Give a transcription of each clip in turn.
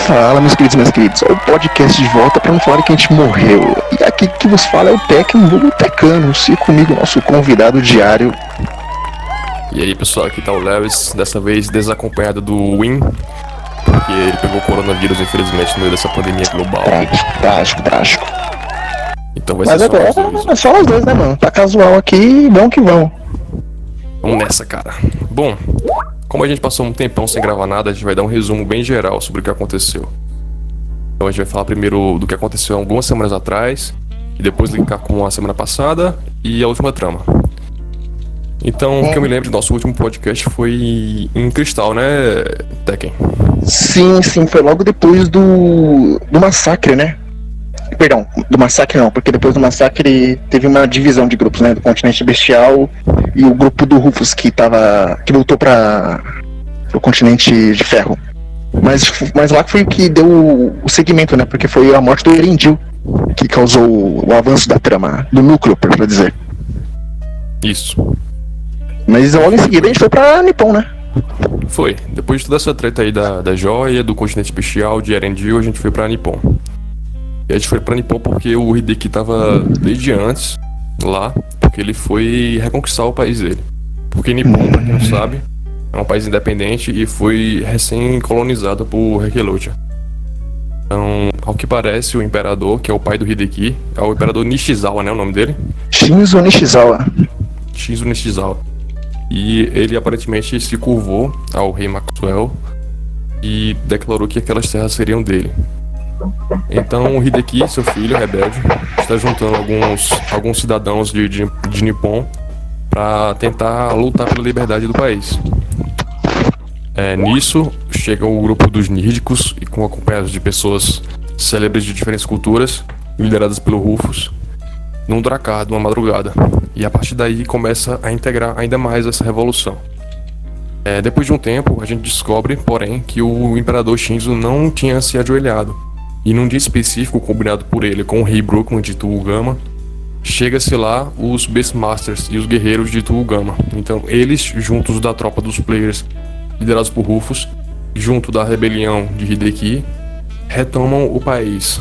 Fala, meus queridos, é o podcast de volta para não falar que a gente morreu. E aqui que vos fala é o Tekken, vulgo Tecanos, e comigo nosso convidado diário. E aí pessoal, aqui tá o Lewis, dessa vez desacompanhado do Win, porque ele pegou o coronavírus infelizmente no meio dessa pandemia global. Trágico. Então vai Mas ser agora só nós dois. é só nós dois, né, mano? Tá casual aqui, vamos que vamos. Vamos nessa, cara. Bom, como a gente passou um tempão sem gravar nada, a gente vai dar um resumo bem geral sobre o que aconteceu. Então a gente vai falar primeiro do que aconteceu algumas semanas atrás, e depois linkar com a semana passada e a última trama. Então, o que eu me lembro do nosso último podcast foi em Cristal, né, Tekken? Sim, foi logo depois do massacre, né? Perdão, do massacre não, porque depois do massacre teve uma divisão de grupos, né? Do Continente Bestial e o grupo do Rufus que voltou pro Continente de Ferro. Mas lá foi o que deu o segmento, né? Porque foi a morte do Erendil que causou o avanço da trama, do núcleo, pra dizer. Isso. Mas logo em seguida a gente foi pra Nippon, né? Foi. Depois de toda essa treta aí da joia, do Continente Bestial, de Erendil, a gente foi pra Nippon. E a gente foi pra Nippon porque o Hideki tava desde antes lá, porque ele foi reconquistar o país dele. Porque Nippon, pra quem não sabe, é um país independente e foi recém-colonizado por Heikelocha. Então, ao que parece, o imperador, que é o pai do Hideki, é o imperador Nishizawa, né, o nome dele? Shinzo Nishizawa. Shinzo Nishizawa. E ele aparentemente se curvou ao rei Maxwell e declarou que aquelas terras seriam dele. Então o Hideki, seu filho rebelde, está juntando alguns cidadãos de Nippon para tentar lutar pela liberdade do país. Nisso chega o grupo dos Nírdicos, e acompanhados de pessoas célebres de diferentes culturas, lideradas pelo Rufus, num dracar de uma madrugada. E a partir daí começa a integrar ainda mais essa revolução. Depois de um tempo, a gente descobre, porém, que o imperador Shinzo não tinha se ajoelhado. E num dia específico, combinado por ele com o rei Brookman de Tuugama, chega-se lá os Beastmasters e os guerreiros de Tuugama. Então eles, juntos da tropa dos players liderados por Rufus, junto da rebelião de Hideki, retomam o país.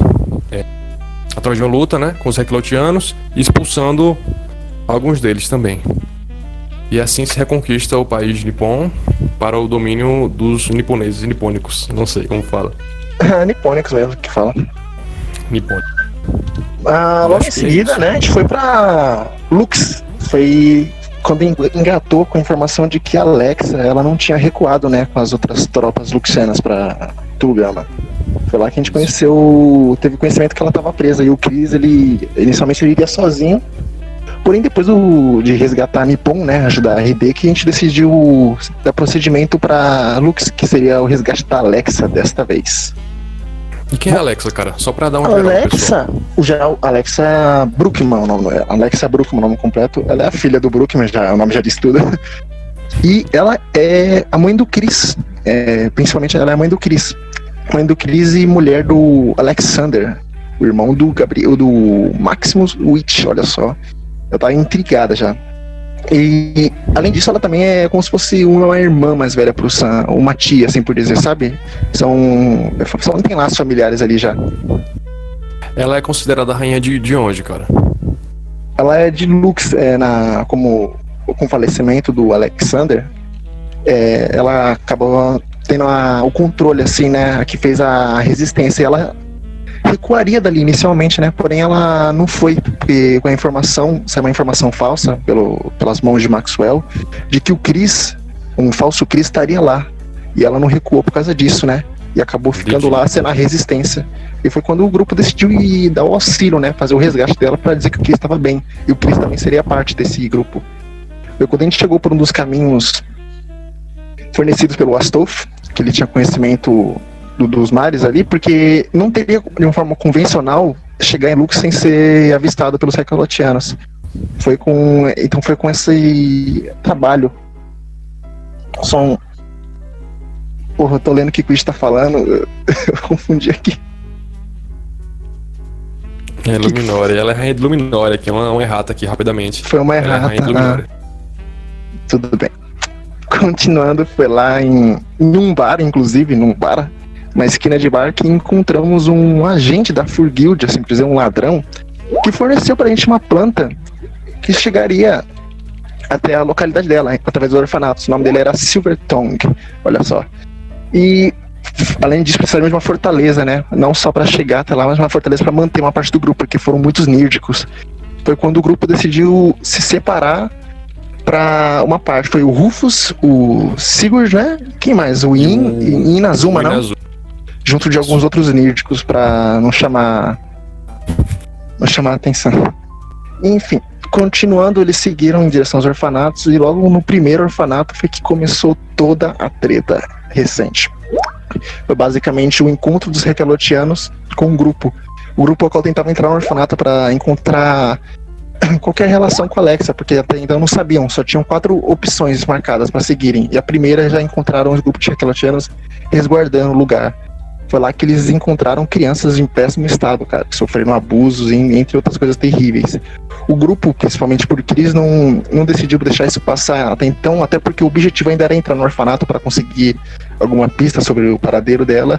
Através de uma luta, né, com os Heikelotianos, expulsando alguns deles também. E assim se reconquista o país de Nippon para o domínio dos niponeses e nipônicos. Não sei como fala. Nipônicos mesmo que fala. Nipônicos. Logo em seguida, né, a gente foi pra Lux. Foi quando engatou com a informação de que a Alexa, ela não tinha recuado, né, com as outras tropas luxianas pra Tuugama. Foi lá que a gente teve conhecimento que ela estava presa. E o Chris, inicialmente ele iria sozinho. Porém, depois de resgatar a Nippon, né, ajudar a RD, que a gente decidiu dar procedimento pra Lux, que seria o resgate da Alexa desta vez. E quem é a Alexa, cara? Só pra dar uma geral, Alexa Brookman, Alexa Brookman, o nome completo. Ela é a filha do Brookman, o nome já diz tudo. E ela é a mãe do Chris. Principalmente ela é a mãe do Chris. Mãe do Chris e mulher do Alexander, o irmão do Gabriel, do Maximus Witch, olha só. Eu tava intrigada já. E além disso, ela também é como se fosse uma irmã mais velha pro Sam, uma tia, assim por dizer, sabe? Não tem laços familiares ali já. Ela é considerada a rainha de onde, cara? Ela é de Lux, com o falecimento do Alexander, ela acabou tendo o controle, assim, né, que fez a resistência. E ela recuaria dali inicialmente, né, porém ela não foi, porque com a informação, saiu uma informação falsa pelas mãos de Maxwell, de que o Chris, um falso Chris, estaria lá. E ela não recuou por causa disso, né, e acabou ficando lá sendo a resistência. E foi quando o grupo decidiu ir dar o auxílio, né, fazer o resgate dela para dizer que o Chris estava bem. E o Chris também seria parte desse grupo. Foi quando a gente chegou por um dos caminhos fornecidos pelo Astolf, que ele tinha conhecimento dos mares ali, porque não teria de uma forma convencional chegar em Lux sem ser avistado pelos Heikelotianos. Foi com esse trabalho. Porra, eu tô lendo o que o Chris tá falando, eu confundi aqui. Luminória, ela é rainha de Luminória, aqui é uma errata aqui, rapidamente. Foi uma errata. Tudo bem. Continuando, foi lá em um bar, inclusive, num bar uma esquina de bar, que encontramos um agente da Furguild, assim por dizer, um ladrão, que forneceu pra gente uma planta que chegaria até a localidade dela, através do orfanato. O nome dele era Silvertongue, olha só. E, além disso, precisaríamos de uma fortaleza, né? Não só pra chegar até lá, mas uma fortaleza pra manter uma parte do grupo, porque foram muitos nírdicos. Foi quando o grupo decidiu se separar pra uma parte. Foi o Rufus, o Sigurd, né? Quem mais? O Inazuma, não? Junto de alguns outros nírdicos pra não chamar a atenção. Enfim, continuando, eles seguiram em direção aos orfanatos, e logo no primeiro orfanato foi que começou toda a treta recente. Foi basicamente o encontro dos Rekelotianos com o grupo ao qual tentava entrar no orfanato para encontrar qualquer relação com a Alexa, porque até então não sabiam, só tinham 4 opções marcadas para seguirem, e a primeira já encontraram os grupos de Rekelotianos resguardando o lugar. Foi lá que eles encontraram crianças em péssimo estado, cara, que sofreram abusos, entre outras coisas terríveis. O grupo, principalmente por Cris, não decidiu deixar isso passar até então, até porque o objetivo ainda era entrar no orfanato para conseguir alguma pista sobre o paradeiro dela.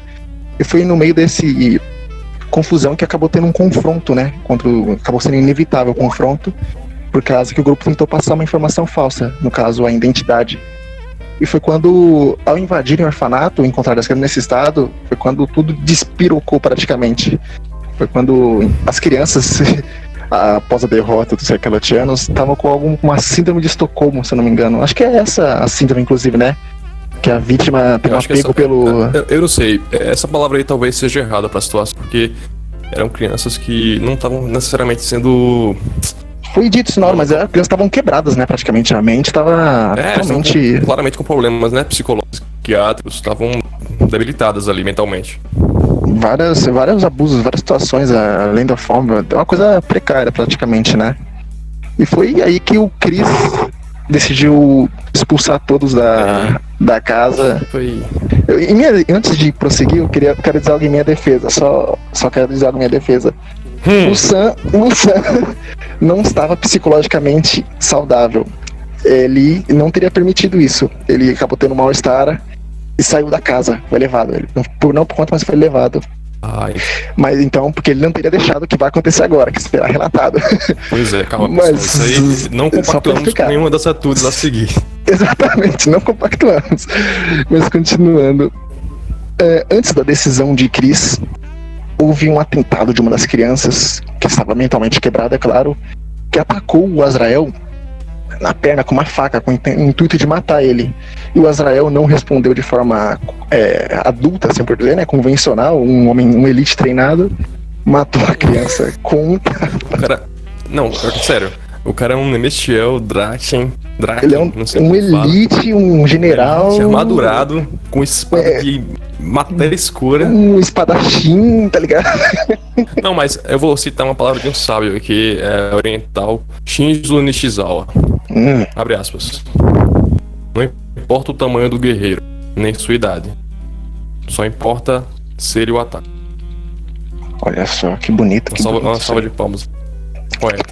E foi no meio desse confusão que acabou tendo um confronto, né? Acabou sendo inevitável o confronto, por causa que o grupo tentou passar uma informação falsa, no caso, a identidade. E foi quando, ao invadirem o orfanato, encontrar as crianças nesse estado, foi quando tudo despirocou praticamente. Foi quando as crianças, após a derrota dos Rekelotianos, estavam com uma síndrome de Estocolmo, se eu não me engano. Acho que é essa a síndrome, inclusive, né? Que a vítima tem um apego pelo... Eu não sei, essa palavra aí talvez seja errada pra situação, porque eram crianças que não estavam necessariamente sendo... Foi dito isso na hora, mas as crianças estavam quebradas, né? Praticamente a mente estava totalmente... Claramente com problemas, né? Psicológicos, psiquiátricos, estavam debilitadas ali mentalmente. Vários abusos, várias situações, além da fome, é uma coisa precária praticamente, né? E foi aí que o Chris decidiu expulsar todos da casa. Foi... Antes de prosseguir, eu quero dizer algo em minha defesa, só quero dizer algo em minha defesa. O Sam não estava psicologicamente saudável. Ele não teria permitido isso. Ele acabou tendo um mal-estar e saiu da casa. Foi levado. Não por conta, mas foi levado. Ai. Mas então, porque ele não teria deixado o que vai acontecer agora, que será relatado. Pois é, calma, pessoal. Isso aí não compactuamos com nenhuma das atitudes a seguir. Exatamente, não compactuamos. Mas continuando. Antes da decisão de Chris, houve um atentado de uma das crianças, que estava mentalmente quebrada, é claro, que atacou o Azrael na perna com uma faca, com o intuito de matar ele. E o Azrael não respondeu de forma adulta, assim por dizer, né, convencional, um elite treinado, matou a criança com um tapa. Cara, não, sério, o cara é um Nemestiel Drachen, ele é um elite, um general... armadurado, com espada de matéria escura. Um espadachim, tá ligado? Não, mas eu vou citar uma palavra de um sábio aqui, oriental, Shinzo Nishizawa. Abre aspas. Não importa o tamanho do guerreiro, nem sua idade. Só importa ser e o ataque. Olha só, que bonito. Uma salva de palmas. Poeta.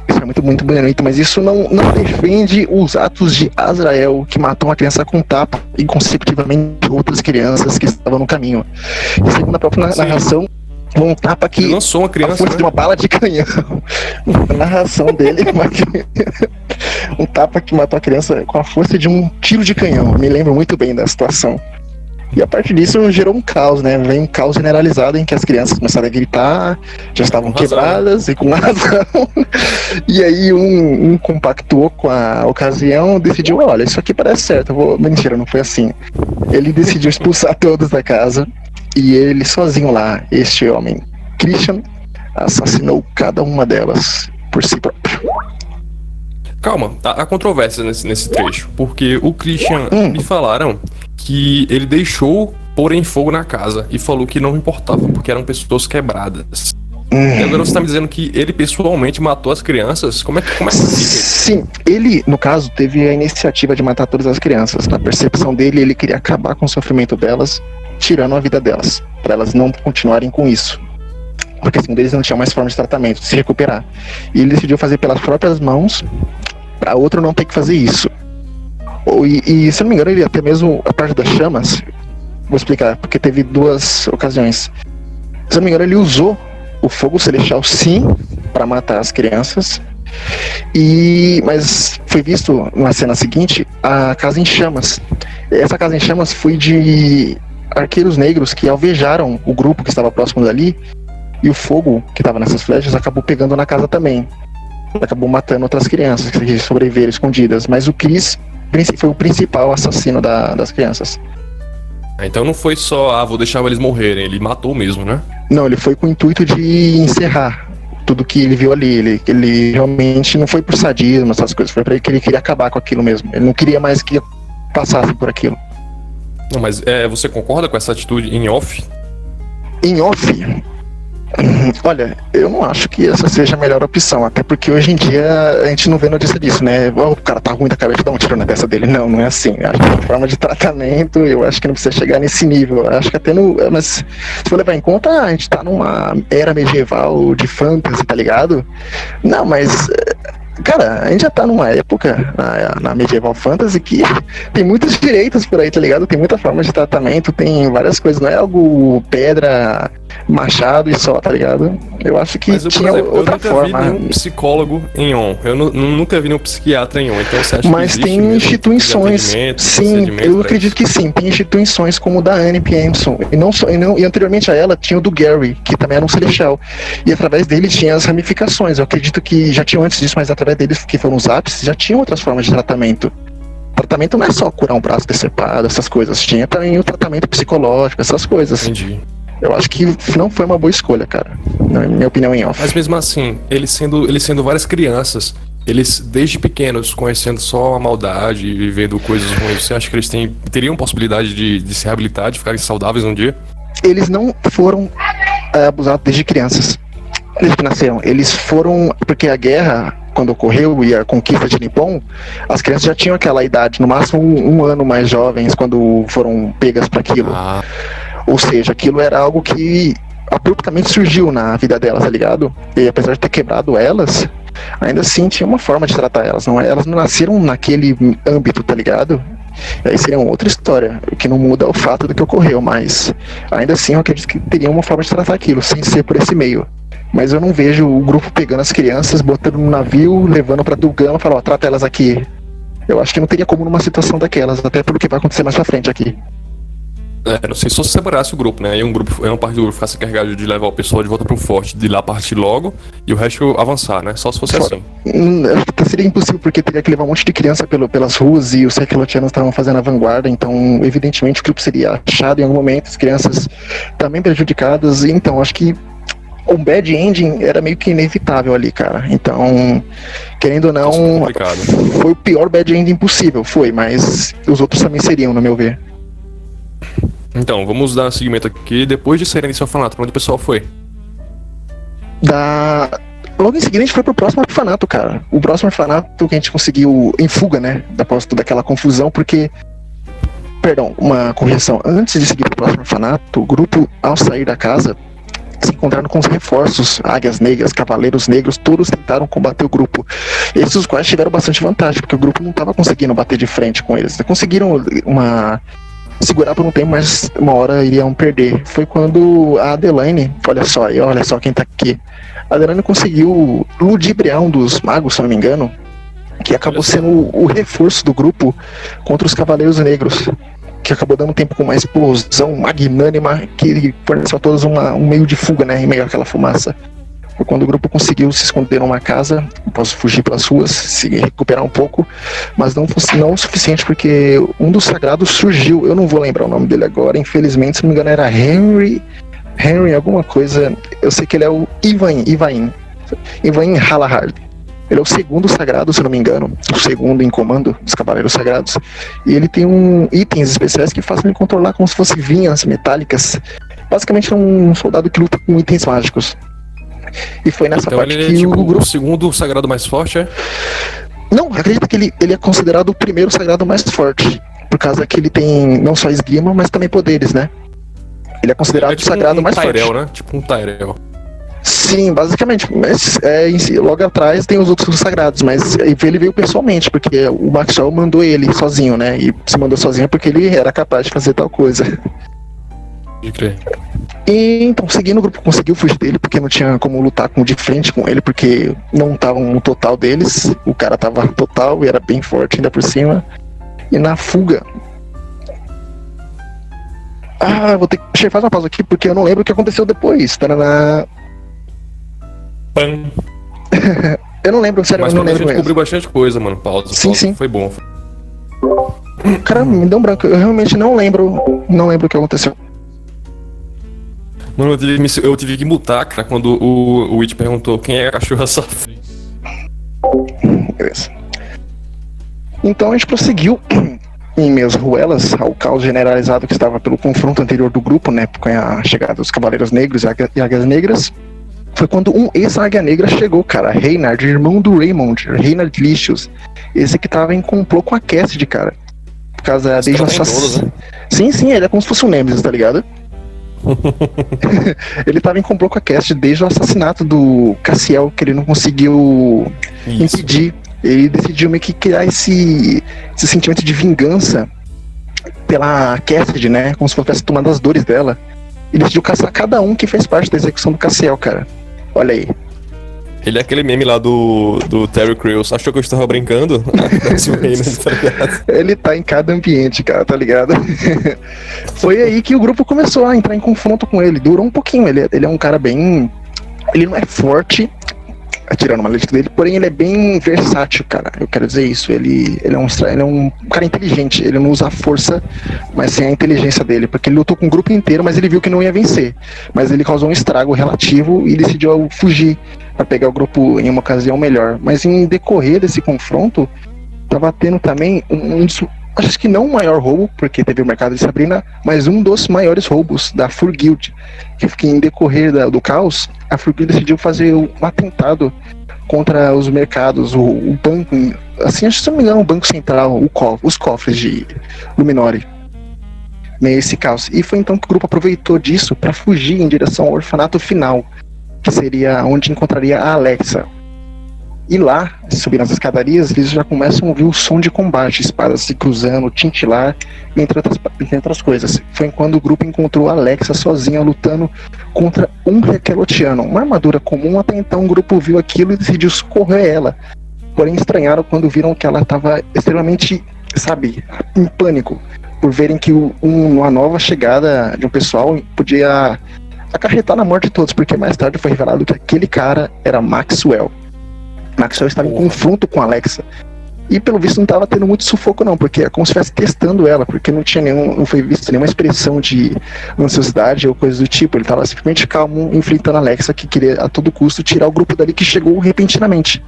Isso é muito, muito bonito, mas isso não defende os atos de Azrael, que matou uma criança com tapa e consecutivamente outras crianças que estavam no caminho. E segundo a própria narração, um tapa que ele lançou uma criança, a força de uma bala de canhão. A narração dele, um tapa que matou a criança com a força de um tiro de canhão. Me lembro muito bem da situação. E a partir disso gerou um caos, né? Veio um caos generalizado em que as crianças começaram a gritar, já estavam quebradas e com razão. E aí um compactuou com a ocasião, decidiu, olha, isso aqui parece certo, Mentira, não foi assim. Ele decidiu expulsar todos da casa e ele sozinho lá, este homem, Christian, assassinou cada uma delas por si próprio. Calma, há controvérsia nesse trecho, porque o Christian me falaram que ele deixou porem fogo na casa e falou que não importava porque eram pessoas quebradas. E agora você tá me dizendo que ele pessoalmente matou as crianças? Como é que fica? Sim, ele, no caso, teve a iniciativa de matar todas as crianças. Na percepção dele, ele queria acabar com o sofrimento delas, tirando a vida delas, para elas não continuarem com isso. Porque assim, eles não tinham mais forma de tratamento, de se recuperar. E ele decidiu fazer pelas próprias mãos, para outro não ter que fazer isso. E se eu não me engano, ele até mesmo a parte das chamas, Vou explicar, porque teve 2 ocasiões. Se eu não me engano, ele usou o fogo celestial, sim, para matar as crianças. Mas foi visto na cena seguinte a casa em chamas. Essa casa em chamas foi de arqueiros negros que alvejaram o grupo que estava próximo dali, e o fogo que estava nessas flechas acabou pegando na casa também. Acabou matando outras crianças que sobreviveram escondidas. Mas o Chris foi o principal assassino das crianças. Então não foi só, vou deixar eles morrerem, ele matou mesmo, né? Não, ele foi com o intuito de encerrar tudo que ele viu ali. Ele realmente não foi por sadismo, essas coisas. Foi pra ele que ele queria acabar com aquilo mesmo. Ele não queria mais que passasse por aquilo. Não, mas você concorda com essa atitude em off? Em off? Olha, eu não acho que essa seja a melhor opção, até porque hoje em dia a gente não vê notícia disso, né? O cara tá ruim da cabeça, dá um tiro na testa dele. Não é assim. Acho que é uma forma de tratamento, eu acho que não precisa chegar nesse nível. Acho que até mas se for levar em conta, a gente tá numa era medieval de fantasy, tá ligado? Não, mas cara, a gente já tá numa época, na medieval fantasy, que tem muitos direitos por aí, tá ligado? Tem muita forma de tratamento, tem várias coisas, não é algo pedra, machado e só, tá ligado? Eu acho que mas tinha outra forma. Eu nunca vi nenhum psicólogo em ON, eu nunca vi nenhum psiquiatra em ON, então você acha mas que tem instituições, sim, eu acredito que sim, tem instituições como o da Anne Pienson, e anteriormente a ela tinha o do Gary, que também era um celestial, e através dele tinha as ramificações. Eu acredito que já tinham antes disso, mas através deles, que foram os ápices, já tinham outras formas de tratamento. Tratamento não é só curar um braço decepado, essas coisas, tinha também o tratamento psicológico, essas coisas. Entendi. Eu acho que não foi uma boa escolha, cara. Na minha opinião, em off. Mas mesmo assim, eles sendo várias crianças, eles desde pequenos conhecendo só a maldade e vivendo coisas ruins, você acha que eles teriam possibilidade de se reabilitar, de ficarem saudáveis um dia? Eles não foram abusados desde crianças. Desde que nasceram. Eles foram, porque a guerra, quando ocorreu, e a conquista de Nippon, as crianças já tinham aquela idade, no máximo um ano mais jovens, quando foram pegas para aquilo. Ou seja, aquilo era algo que abruptamente surgiu na vida delas, tá ligado? E apesar de ter quebrado elas, ainda assim tinha uma forma de tratar elas. Elas não nasceram naquele âmbito, tá ligado? E aí seria outra história, o que não muda o fato do que ocorreu, mas ainda assim eu acredito que teria uma forma de tratar aquilo, sem ser por esse meio. Mas eu não vejo o grupo pegando as crianças, botando no navio, levando pra Dugama e falando, trata elas aqui. Eu acho que não teria como numa situação daquelas, até pelo que vai acontecer mais pra frente aqui. Não sei, só se separasse o grupo, né? E uma parte do grupo ficasse encarregada de levar o pessoal de volta pro forte, de ir lá partir logo, e o resto avançar, né? Só se fosse assim. Acho que seria impossível, porque teria que levar um monte de criança pelas ruas, e os Sequilotianos estavam fazendo a vanguarda, então, evidentemente, o grupo seria achado em algum momento, as crianças também prejudicadas, então, acho que um bad ending era meio que inevitável ali, cara. Então, querendo ou não, foi o pior bad ending possível, foi, mas os outros também seriam, no meu ver. Então, vamos dar seguimento aqui. Depois de sair desse orfanato, pra onde o pessoal foi? Logo em seguida a gente foi pro próximo orfanato, cara. O próximo orfanato que a gente conseguiu em fuga, né? Após toda aquela confusão, porque... Perdão, uma correção. Antes de seguir pro próximo orfanato, o grupo, ao sair da casa, se encontraram com os reforços, águias negras, cavaleiros negros, todos tentaram combater o grupo. Esses os quais tiveram bastante vantagem, porque o grupo não estava conseguindo bater de frente com eles. Conseguiram segurar por um tempo, mas uma hora iriam perder. Foi quando a Adelaine, olha só quem tá aqui. A Adelaine conseguiu ludibriar um dos magos, se não me engano, que acabou sendo o reforço do grupo contra os Cavaleiros Negros, que acabou dando tempo com uma explosão magnânima que forneceu a todos um meio de fuga, né, em meio àquela fumaça. Foi quando o grupo conseguiu se esconder numa casa, após fugir pelas ruas, se recuperar um pouco, mas não o suficiente, porque um dos sagrados surgiu, eu não vou lembrar o nome dele agora, infelizmente, se não me engano era Henry alguma coisa, eu sei que ele é o Ivain Halahard. Ele é o segundo sagrado, se não me engano, o segundo em comando dos Cavaleiros Sagrados, e ele tem itens especiais que fazem ele controlar como se fossem vinhas metálicas. Basicamente é um soldado que luta com itens mágicos. E foi nessa parte ele que tipo, o grupo... o segundo sagrado mais forte, é? Não, acredito que ele é considerado o primeiro sagrado mais forte, por causa que ele tem não só esgrima, mas também poderes, né? Ele é considerado o sagrado mais Tyrell, forte. Né? Tipo um Tyrell. Sim, basicamente, mas logo atrás tem os outros sagrados, mas ele veio pessoalmente, porque o Maxwell mandou ele sozinho, né? E se mandou sozinho porque ele era capaz de fazer tal coisa. Pode crer. E então, seguindo, o grupo conseguiu fugir dele, porque não tinha como lutar de frente com ele, porque não estavam no total deles. O cara tava total e era bem forte ainda por cima. E na fuga... vou ter que fazer uma pausa aqui, porque eu não lembro o que aconteceu depois. Taraná. Pam. Eu não lembro, sério, Mas eu não a lembro gente mesmo. cobriu bastante coisa, mano. Pausa. Sim. Foi bom. Caramba, me deu um branco. Eu realmente não lembro. Não lembro o que aconteceu. Mano, eu tive que mutar, cara, quando o Witch perguntou quem é a cachorra safada. Beleza. Então a gente prosseguiu em meias ruelas ao caos generalizado que estava pelo confronto anterior do grupo, né? Com a chegada dos Cavaleiros Negros e Águias Negras. Foi quando um ex-Águia Negra chegou, cara. Reynard, irmão do Raymond. Reynard Licious. Esse que tava em complô com a Cassidy, cara. Por causa desde o assassinato. Né? Sim, ele é como se fosse um Nemesis, tá ligado? Ele tava em complô com a Cassidy desde o assassinato do Cassiel, que ele não conseguiu impedir. Ele decidiu meio que criar esse sentimento de vingança pela Cassidy, né? Como se fosse tomando as dores dela. Ele decidiu caçar cada um que fez parte da execução do Cassiel, cara. Olha aí. Ele é aquele meme lá do Terry Crews. Achou que eu estava brincando? Ele tá em cada ambiente, cara, tá ligado? Foi aí que o grupo começou a entrar em confronto com ele. Durou um pouquinho. Ele é um cara bem... Ele não é forte, atirando uma letra dele, porém ele é bem versátil, cara. Eu quero dizer isso. Ele é um cara inteligente. Ele não usa a força, mas sim a inteligência dele. Porque ele lutou com o grupo inteiro, mas ele viu que não ia vencer. Mas ele causou um estrago relativo e decidiu fugir para pegar o grupo em uma ocasião melhor. Mas em decorrer desse confronto, tava tendo também acho que não o maior roubo, porque teve o mercado de Sabrina, mas um dos maiores roubos da Fur Guild, que em decorrer do caos, a Fur Guild decidiu fazer um atentado contra os mercados, o banco, assim, acho que se não me engano, o Banco Central, os cofres de Luminori, nesse caos. E foi então que o grupo aproveitou disso para fugir em direção ao orfanato final, que seria onde encontraria a Alexa. E lá, subindo as escadarias, eles já começam a ouvir o som de combate, espadas se cruzando, tintilar, entre outras coisas. Foi quando o grupo encontrou a Alexa sozinha lutando contra um Rekelotiano, uma armadura comum. Até então o grupo viu aquilo e decidiu socorrer ela. Porém estranharam quando viram que ela estava extremamente, em pânico, por verem que uma nova chegada de um pessoal podia acarretar na morte de todos, porque mais tarde foi revelado que aquele cara era Maxwell. Maxwell estava em confronto com a Alexa. E pelo visto não estava tendo muito sufoco não, porque é como se estivesse testando ela, porque não foi visto nenhuma expressão de ansiosidade ou coisa do tipo. Ele estava simplesmente calmo, enfrentando a Alexa, que queria a todo custo tirar o grupo dali, que chegou repentinamente.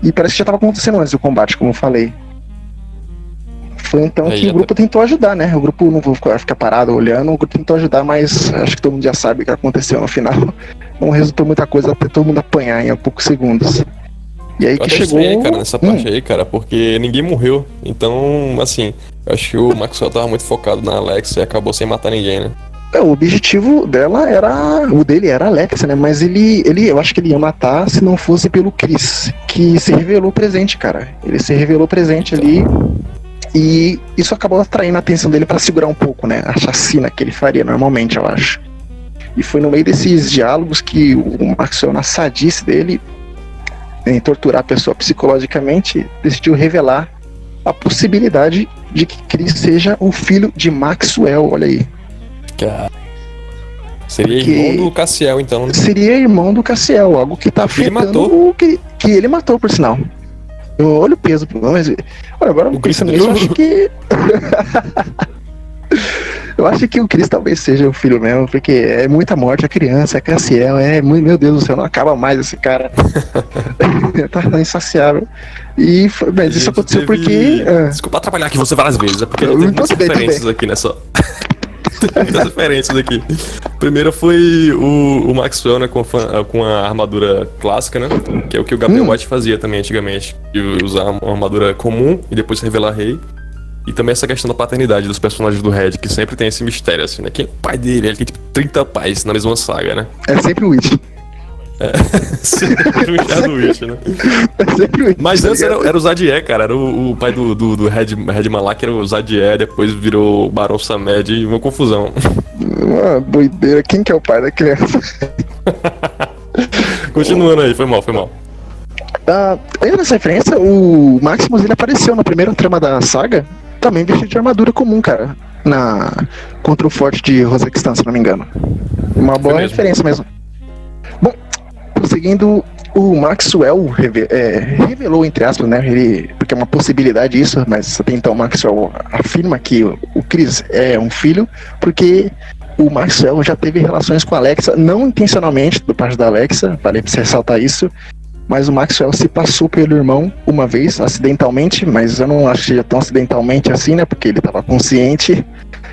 E parece que já estava acontecendo antes do combate, como eu falei. Foi então que o grupo tentou ajudar, né? O grupo não vou ficar parado olhando, o grupo tentou ajudar, mas acho que todo mundo já sabe o que aconteceu no final. Não resultou muita coisa até todo mundo apanhar em poucos segundos. E aí que chegou... Aí, cara, nessa parte aí, cara, porque ninguém morreu. Então, assim, eu acho que o Maxwell tava muito focado na Alexa e acabou sem matar ninguém, né? O objetivo dela o dele era a Alexa, né? Mas eu acho que ele ia matar se não fosse pelo Chris, que se revelou presente, cara. Ele se revelou presente ali e isso acabou atraindo a atenção dele pra segurar um pouco, né? A chacina que ele faria normalmente, eu acho. E foi no meio desses diálogos que o Maxwell, na sadice dele, em torturar a pessoa psicologicamente, decidiu revelar a possibilidade de que Chris seja o filho de Maxwell, olha aí. Seria irmão do Cassiel, então, né? Seria irmão do Cassiel, algo que tá afetando o que ele matou, por sinal. Olha o peso, mas olha, agora pensando nisso, eu acho que eu acho que o Chris talvez seja o filho mesmo, porque é muita morte, a criança, é Cassiel, meu Deus do céu, não acaba mais esse cara. Tá insaciável. Mas isso aconteceu porque... Desculpa atrapalhar aqui você várias vezes, é porque tem muitas referências aqui nessa... muitas referências aqui. Primeiro foi o Maxwell, né, com a armadura clássica, né, que é o que o Gabriel White fazia também antigamente, de usar uma armadura comum e depois revelar rei. E também essa questão da paternidade dos personagens do Red, que sempre tem esse mistério, assim, né? Quem é o pai dele? Ele tem, tipo, 30 pais na mesma saga, né? É sempre o Witch. Sempre o Chadwick, né? É sempre o It, Mas tá antes ligado? era o Zadier, cara. Era o pai do Red Malak, era o Zadier, depois virou o Barão Samed e uma confusão. Uma doideira. Quem que é o pai da criança? Continuando aí, foi mal. Ainda nessa referência, o Maximus ele apareceu na primeira trama da saga, também vestido de armadura comum, cara. Contra o forte de Rosextan, se não me engano. Uma boa mesmo. referência mesmo. Bom, prosseguindo, o Maxwell revelou, entre aspas, né? Porque é uma possibilidade isso, mas até então o Maxwell afirma que o Chris é um filho, porque o Maxwell já teve relações com a Alexa, não intencionalmente, do parte da Alexa, vale pra você ressaltar isso, mas o Maxwell se passou pelo irmão uma vez, acidentalmente, mas eu não acho que seja tão acidentalmente assim, né? Porque ele tava consciente,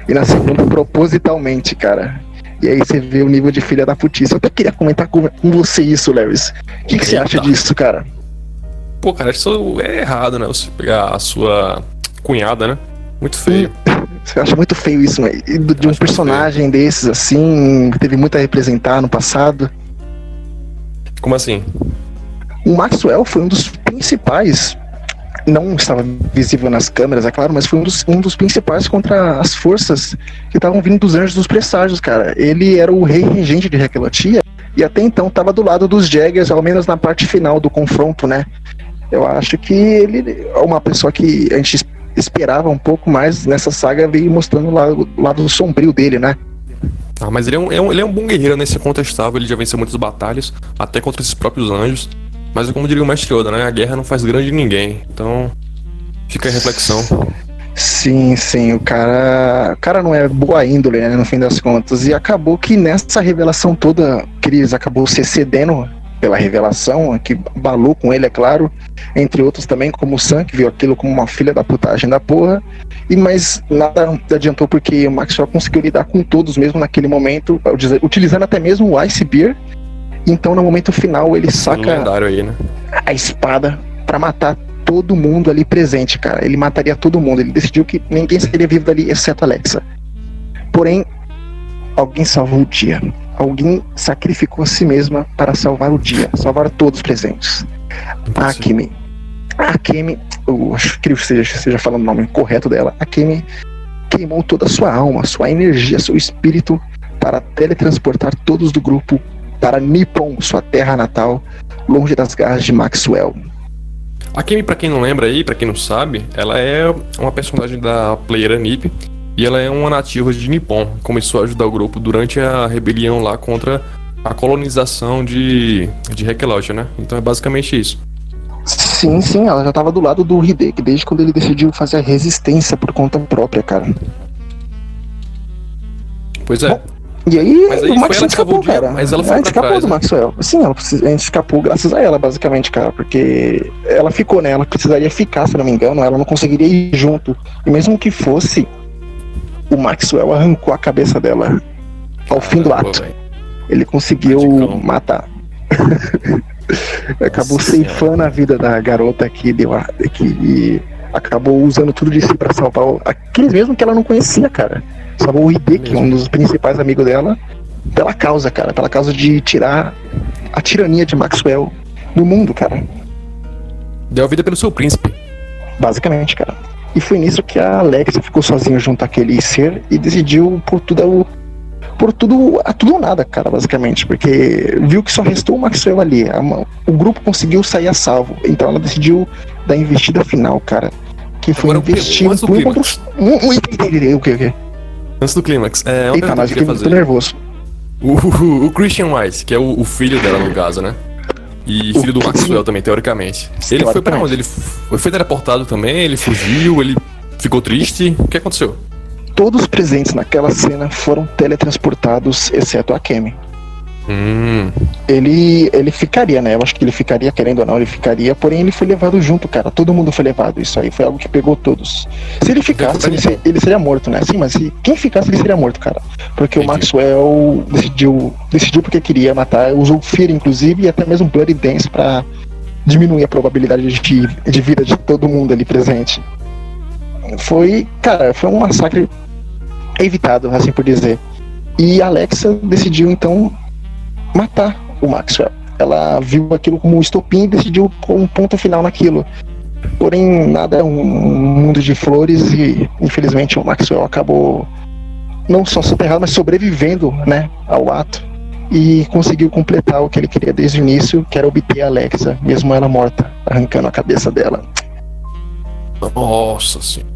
e na segunda, propositalmente, cara. E aí você vê o nível de filha da putice. Eu até queria comentar com você isso, Lewis. O que você acha disso, cara? Pô, cara, isso é errado, né? Você pegar a sua cunhada, né? Muito feio. Você acha muito feio isso, né? De um personagem desses, assim, que teve muito a representar no passado. Como assim? O Maxwell foi um dos principais, não estava visível nas câmeras, é claro, mas foi um dos principais contra as forças que estavam vindo dos Anjos dos Presságios, cara. Ele era o rei regente de Rekelotia e até então estava do lado dos Jaggers, ao menos na parte final do confronto, né? Eu acho que ele é uma pessoa que a gente esperava um pouco mais nessa saga, veio mostrando o lado sombrio dele, né? Ah, mas ele é um bom guerreiro, né? Esse é contestável, ele já venceu muitas batalhas, até contra esses próprios anjos. Mas é como diria o Mestre Yoda, né? A guerra não faz grande ninguém. Então, fica a reflexão. Sim, o cara não é boa índole, né, no fim das contas. E acabou que nessa revelação toda, Chris acabou se excedendo pela revelação, que abalou com ele, é claro. Entre outros também, como o Sam, que viu aquilo como uma filha da putagem da porra. Mas nada adiantou porque o Maxwell conseguiu lidar com todos mesmo naquele momento, utilizando até mesmo o Ice Bear. Então no momento final ele saca aí, né? a espada pra matar todo mundo ali presente, cara. Ele mataria todo mundo. Ele decidiu que ninguém sairia vivo dali, exceto a Alexa. Porém, alguém salvou o dia. Alguém sacrificou a si mesma para salvar o dia. Salvar todos os presentes. A Akemi, eu acho que seja falando o nome correto dela. A Akemi queimou toda a sua alma, sua energia, seu espírito para teletransportar todos do grupo para Nippon, sua terra natal, longe das garras de Maxwell. A Akemi, pra quem não lembra aí, pra quem não sabe, ela é uma personagem da Player Nip e ela é uma nativa de Nippon. Começou a ajudar o grupo durante a rebelião lá contra a colonização de Rekelotia, né? Então é basicamente isso. Sim, ela já estava do lado do Hideki desde quando ele decidiu fazer a resistência por conta própria, cara. Pois é. Bom, e aí o Maxwell escapou, cara. Mas ela foi a gente escapou trás, do né? Maxwell. Sim, a gente escapou graças a ela, basicamente, cara. Porque ela ficou, né? Ela precisaria ficar, se não me engano. Ela não conseguiria ir junto. E mesmo que fosse, o Maxwell arrancou a cabeça dela ao fim do ato. Véio. Ele conseguiu matar. Acabou ceifando a vida da garota que acabou usando tudo de si pra salvar aqueles mesmo que ela não conhecia, cara. Salvou o Hideki, um dos principais amigos dela, pela causa, cara. Pela causa de tirar a tirania de Maxwell do mundo, cara. Deu a vida pelo seu príncipe. Basicamente, cara. E foi nisso que a Alexa ficou sozinha junto àquele ser e decidiu por tudo ou nada, cara, basicamente, porque viu que só restou o Maxwell ali, o grupo conseguiu sair a salvo, então ela decidiu dar a investida final, cara, que foi investir antes do clímax. O quê? Antes do clímax, Eita, mas eu fiquei nervoso. O Christian White, que é o filho dela no caso, né? E filho do Maxwell também, teoricamente. Ele foi pra onde? Ele foi teleportado também, ele fugiu, ele ficou triste, o que aconteceu? Todos os presentes naquela cena foram teletransportados, exceto a Akemi. Ele ficaria, né? Eu acho que ele ficaria, querendo ou não, ele ficaria, porém ele foi levado junto, cara. Todo mundo foi levado, isso aí foi algo que pegou todos. Se ele ficasse, ele seria morto, né? Sim, mas quem ficasse, ele seria morto, cara. Porque o Maxwell decidiu porque queria matar, usou Fear, inclusive, e até mesmo Bloody Dance pra diminuir a probabilidade de vida de todo mundo ali presente. Foi um massacre evitado, assim por dizer. E a Alexa decidiu então matar o Maxwell. ela viu aquilo como um estopim e decidiu pôr um ponto final naquilo. Porém, nada é um mundo de flores e, infelizmente, o Maxwell acabou não só soterrado, mas sobrevivendo, né, ao ato e conseguiu completar o que ele queria desde o início, que era obter a Alexa, mesmo ela morta, arrancando a cabeça dela. Nossa senhora.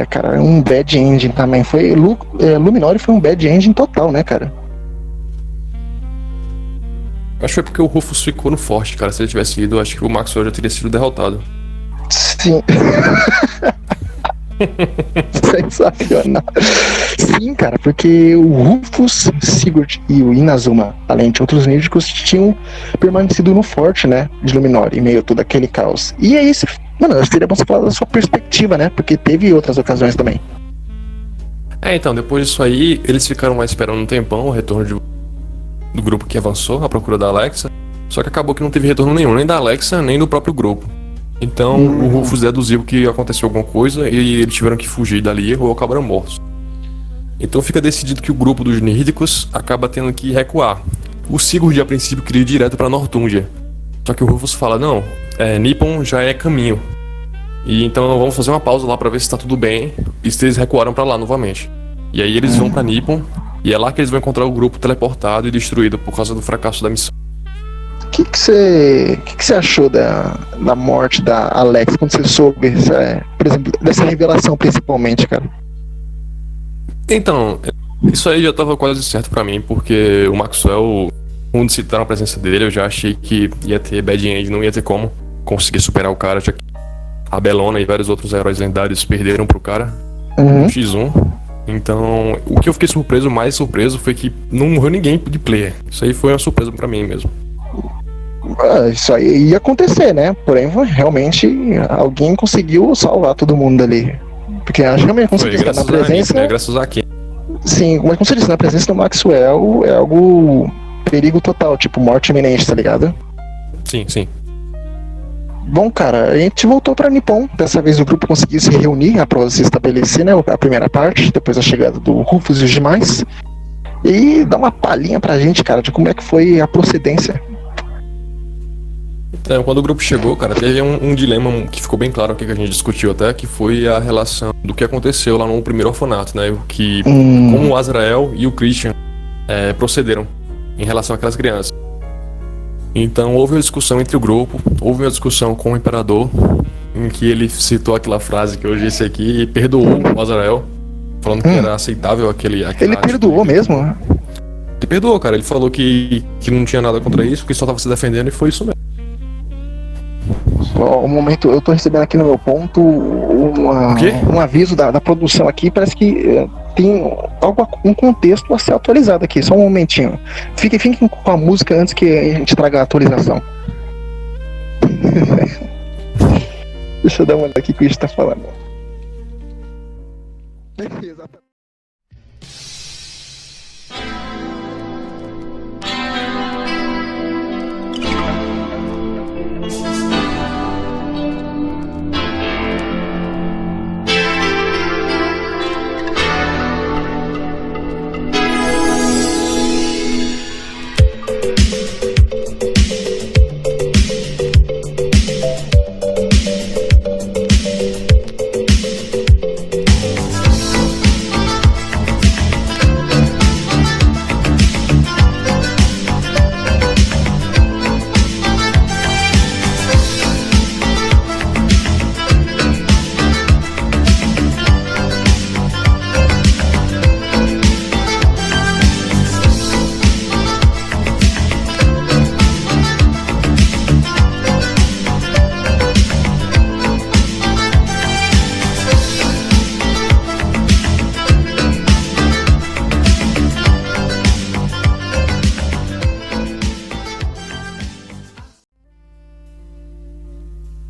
Cara, um bad ending também. Luminori foi um bad ending total, né, cara? Acho que foi porque o Rufus ficou no forte, cara. Se ele tivesse ido, acho que o Maxwell já teria sido derrotado. Sim. Sensacional. Sim, cara, porque o Rufus, Sigurd e o Inazuma, além de outros nírdicos, tinham permanecido no forte, né, de Luminori, em meio a todo aquele caos. E aí, mano, seria bom você falar da sua perspectiva, né, porque teve outras ocasiões também. Então, depois disso aí, eles ficaram lá esperando um tempão o retorno do grupo que avançou à procura da Alexa, só que acabou que não teve retorno nenhum, nem da Alexa, nem do próprio grupo. Então o Rufus deduziu que aconteceu alguma coisa e eles tiveram que fugir dali ou acabaram mortos. Então fica decidido que o grupo dos Nírdicos acaba tendo que recuar. O Sigurd a princípio queria ir direto para Nortúndia, só que o Rufus fala, não, Nippon já é caminho. E então vamos fazer uma pausa lá para ver se tá tudo bem e se eles recuaram para lá novamente. E aí eles vão para Nippon e é lá que eles vão encontrar o grupo teleportado e destruído por causa do fracasso da missão. O que você achou da morte da Alex quando você soube, por exemplo, dessa revelação principalmente, cara? Então, isso aí já tava quase certo pra mim, porque o Maxwell, quando citaram a presença dele, eu já achei que ia ter bad end, não ia ter como conseguir superar o cara, já que a Bellona e vários outros heróis lendários perderam pro cara no X1. Então, o que eu fiquei mais surpreso foi que não morreu ninguém de player. Isso aí foi uma surpresa pra mim mesmo. Isso aí ia acontecer, né? Porém, realmente alguém conseguiu salvar todo mundo ali. Porque acho que realmente, como você disse, na presença. Né? Graças a quem? Sim, mas como você disse, na presença do Maxwell é algo perigo total, tipo morte iminente, tá ligado? Sim, sim. Bom, cara, a gente voltou pra Nippon. Dessa vez o grupo conseguiu se reunir após se estabelecer, né? A primeira parte, depois da chegada do Rufus e os demais. E dá uma palhinha pra gente, cara, de como é que foi a procedência. Então, quando o grupo chegou, cara, teve um dilema que ficou bem claro aqui que a gente discutiu até, que foi a relação do que aconteceu lá no primeiro orfanato, né? Como o Azrael e o Christian procederam em relação àquelas crianças. Então houve uma discussão entre o grupo, houve uma discussão com o Imperador, em que ele citou aquela frase que eu disse aqui e perdoou o Azrael, falando que era aceitável aquele Ele perdoou mesmo, né? Ele perdoou, cara, ele falou que não tinha nada contra isso, que só tava se defendendo e foi isso mesmo. O momento, eu tô recebendo aqui no meu ponto um aviso da produção aqui, parece que tem um contexto a ser atualizado aqui, só um momentinho. Fiquem com a música antes que a gente traga a atualização. Deixa eu dar uma olhada aqui que a gente tá falando. Exatamente.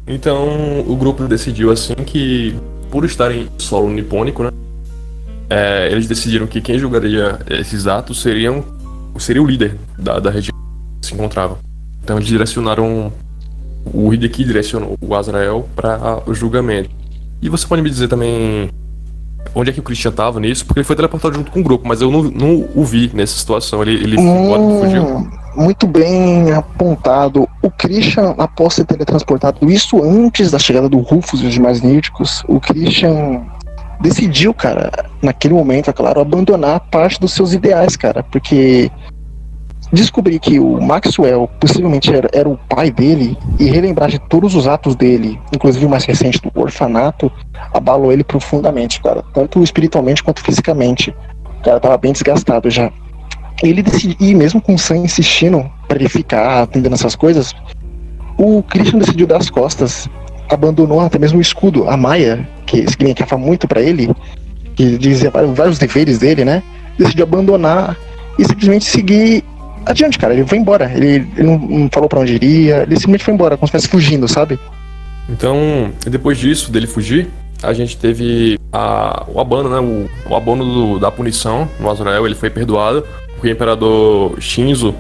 Então o grupo decidiu assim que, por estarem solo nipônico, né, eles decidiram que quem julgaria esses atos seria o líder da região que se encontrava. Então eles direcionaram, o Hideki direcionou o Azrael para o julgamento. E você pode me dizer também onde é que o Christian tava nisso? Porque ele foi teleportado junto com o grupo, mas eu não o vi nessa situação. Ele fugiu. muito bem apontado. O Christian, após ser teletransportado, isso antes da chegada do Rufus e os demais Nírticos, o Christian decidiu, cara, naquele momento, é claro, abandonar parte dos seus ideais, cara, porque descobrir que o Maxwell possivelmente era o pai dele e relembrar de todos os atos dele, inclusive o mais recente do orfanato, abalou ele profundamente, cara, tanto espiritualmente quanto fisicamente. O cara tava bem desgastado já. Ele decidiu, e mesmo com o Sam insistindo para ele ficar atendendo essas coisas, o Christian decidiu dar as costas, abandonou até mesmo o escudo. A Maya, que significava muito para ele, que dizia vários deveres dele, né? Decidiu abandonar e simplesmente seguir adiante, cara. Ele foi embora. Ele não falou para onde iria, ele simplesmente foi embora, como se estivesse fugindo, sabe? Então, depois disso, dele fugir, a gente teve o abandono, né? O abandono da punição no Azrael. Ele foi perdoado, porque o Imperador Shinzo,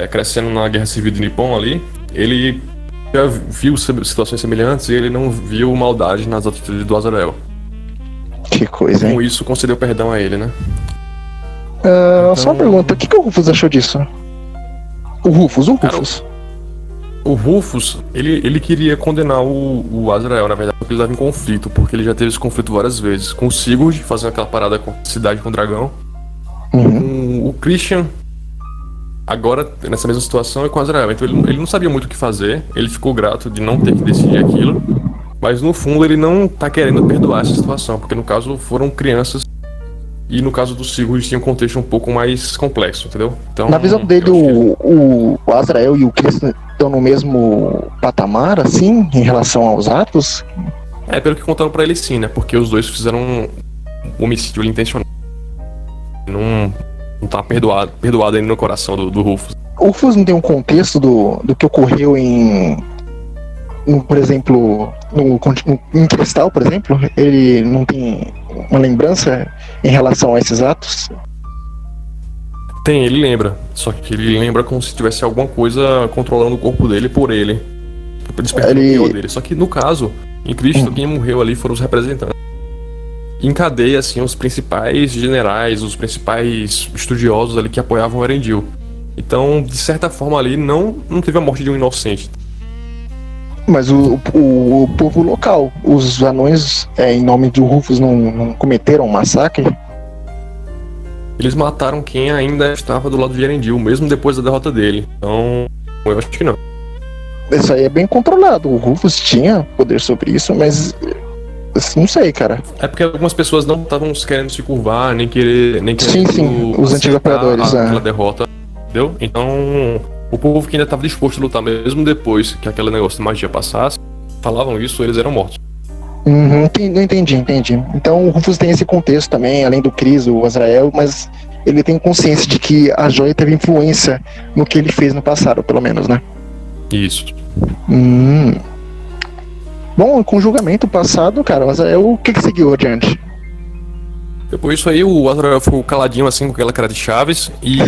crescendo na Guerra Civil do Nippon ali, ele já viu situações semelhantes e ele não viu maldade nas atitudes do Azrael. Que coisa, hein? Com isso, concedeu perdão a ele, né? Só uma pergunta, o que o Rufus achou disso? O Rufus. O Rufus, ele queria condenar o Azrael, na verdade, porque ele estava em conflito, porque ele já teve esse conflito várias vezes. Com o Sigurd, fazendo aquela parada com a cidade com o dragão. Com o Christian, agora, nessa mesma situação, é com o Azrael. Então ele não sabia muito o que fazer, ele ficou grato de não ter que decidir aquilo, mas no fundo ele não tá querendo perdoar essa situação, porque no caso foram crianças, e no caso do Sigurd tinha um contexto um pouco mais complexo, entendeu? Então, na visão dele, o Azrael e o Christian estão no mesmo patamar, assim, em relação aos atos? Pelo que contaram pra ele, sim, né? Porque os dois fizeram um homicídio intencional. Não tá perdoado ainda no coração do Rufus. O Rufus não tem um contexto do que ocorreu por exemplo, em Cristal, por exemplo? Ele não tem uma lembrança em relação a esses atos? Tem, ele lembra. Só que ele lembra como se tivesse alguma coisa controlando o corpo dele por ele. Despertando o pior dele. Só que no caso, em Cristo, quem morreu ali foram os representantes. Encadeia, assim, os principais generais, os principais estudiosos ali que apoiavam o Erendil. Então, de certa forma ali, não teve a morte de um inocente. Mas o povo local, os anões, em nome de Rufus, não cometeram um massacre? Eles mataram quem ainda estava do lado de Erendil, mesmo depois da derrota dele. Então, eu acho que não. Isso aí é bem controlado. O Rufus tinha poder sobre isso, mas não sei, cara. É porque algumas pessoas não estavam querendo se curvar, nem querer sim, os antigos apoiadores. Aquela derrota, entendeu? Então, o povo que ainda estava disposto a lutar, mesmo depois que aquele negócio de magia passasse, falavam isso, eles eram mortos. Entendi. Então o Rufus tem esse contexto também, além do Chris, o Azrael, mas ele tem consciência de que a joia teve influência no que ele fez no passado, pelo menos, né? Isso. Bom, com o julgamento passado, cara, o Azrael, o que seguiu adiante? Depois disso aí, o Azrael ficou caladinho assim, com aquela cara de Chaves, e